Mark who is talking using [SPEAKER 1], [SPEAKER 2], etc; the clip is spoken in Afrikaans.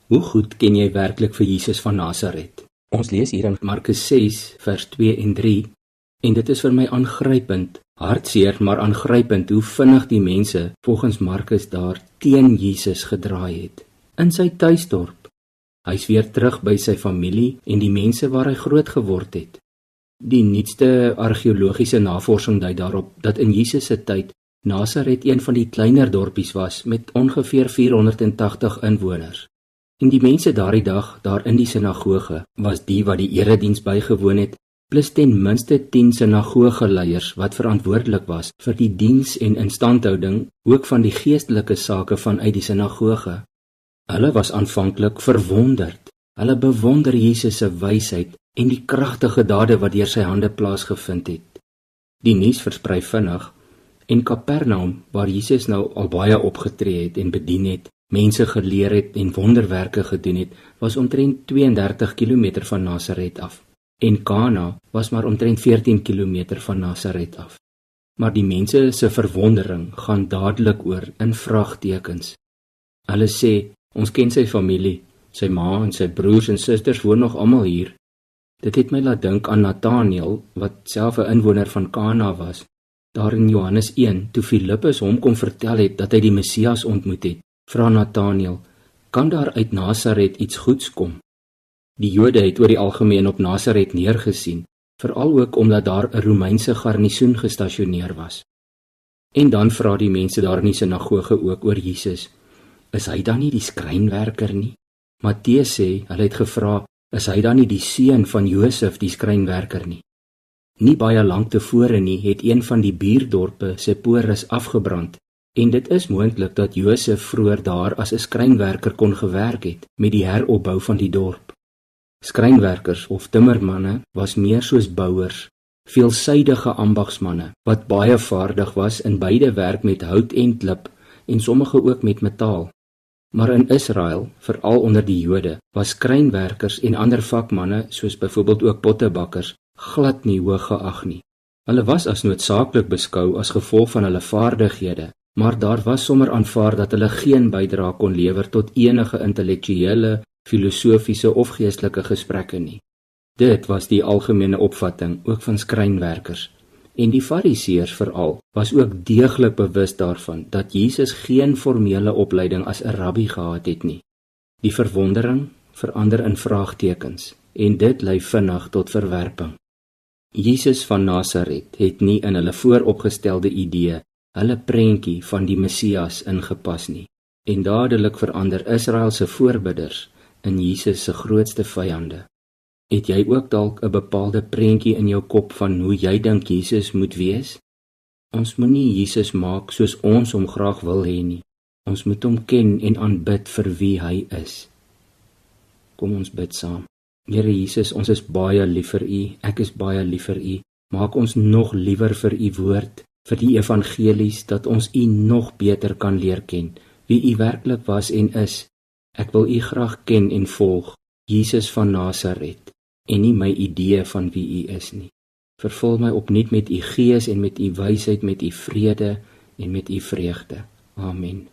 [SPEAKER 1] Hoe goed ken jy werklik vir Jesus van Nasaret? Ons lees hier in Markus 6 vers 2 en 3 en dit is vir my aangrypend, hartseer maar aangrypend hoe vinnig die mense volgens Markus daar teen Jesus gedraai het. In sy tuisdorp. Hy's weer terug by sy familie en die mense waar hy groot geword het. Die nuutste argeologiese navorsing dui daarop dat in Jesus se tyd Nasaret een van die kleiner dorpies was met ongeveer 480 inwoners. En die mense daardie dag daar in die sinagoge was die wat die erediens bygewoon het, plus ten minste 10 sinagogeleiers wat verantwoordelik was vir die diens en instandhouding ook van die geestelike sake vanuit die sinagoge. Hulle was aanvanklik verwonderd. Hulle bewonder Jesus se wysheid en die kragtige dade wat deur sy hande plaasgevind het. Die nuus versprei vinnig en Kapernaum, waar Jesus nou al baie opgetree het en bedien het, mense geleer het en wonderwerke gedoen het, was omtrent 32 km van Nasaret af. En Kana was maar omtrent 14 km van Nasaret af. Maar die mense se verwondering gaan dadelik oor in vraagtekens. Hulle sê, ons ken sy familie, sy ma en sy broers en susters woon nog almal hier. Dit het my laat dink aan Nathanael, wat self 'n inwoner van Kana was. Daar in Johannes 1, toe Filippus hom kom vertel het dat hy die Messias ontmoet het, vra Nathanael, kan daar uit Nasaret iets goeds kom? Die Jode het oor die algemeen op Nasaret neergesien, veral ook omdat daar 'n Romeinse garnisoen gestasioneer was. En dan vra die mense daar in die sinagoge ook oor Jesus, is hy dan nie die skrynwerker nie? Matteus sê, hulle het gevra, is hy dan nie die seun van Josef die skrynwerker nie? Nie baie lank tevore nie het een van die buurdorpe Sepphoris afgebrand, en dit is moontlik dat Josef vroeër daar as 'n skrynwerker kon gewerk het met die heropbou van die dorp. Skrynwerkers of timmermanne was meer soos bouers, veelsidige ambagsmanne wat baie vaardig was in beide werk met hout en klip en sommige ook met metaal. Maar in Israel, veral onder die Jode, was skrynwerkers en ander vakmanne soos byvoorbeeld ook pottebakkers glad nie hoog geag nie. Hulle was as noodsaaklik beskou as gevolg van hulle vaardighede, maar daar was sommer aanvaar dat hulle geen bydrae kon lewer tot enige intellektuele, filosofiese of geestelike gesprekke nie. Dit was die algemene opvatting ook van skrynwerkers. En die Fariseërs veral was ook deeglik bewus daarvan dat Jesus geen formele opleiding as 'n rabbi gehad het nie. Die verwondering verander in vraagtekens en dit lei vinnig tot verwerping. Jesus van Nasaret het nie in hulle vooropgestelde idee, hulle prentjie van die Messias ingepas nie. En dadelik verander Israel se voorbidders in Jesus se grootste vyande. Het jy ook dalk 'n bepaalde prentjie in jou kop van hoe jy dink Jesus moet wees? Ons moenie Jesus maak soos ons hom graag wil hê nie. Ons moet hom ken en aanbid vir wie hy is. Kom ons bid saam. Here Jesus, ons is baie lief vir U, ek is baie lief vir U. Maak ons nog liewer vir U woord, vir die evangelies, dat ons U nog beter kan leer ken, wie U werklik was en is. Ek wil U graag ken en volg, Jesus van Nasaret, en nie my idee van wie U is nie. Vervul my opnuut met U gees en met U wysheid, met U vrede en met U vreugde. Amen.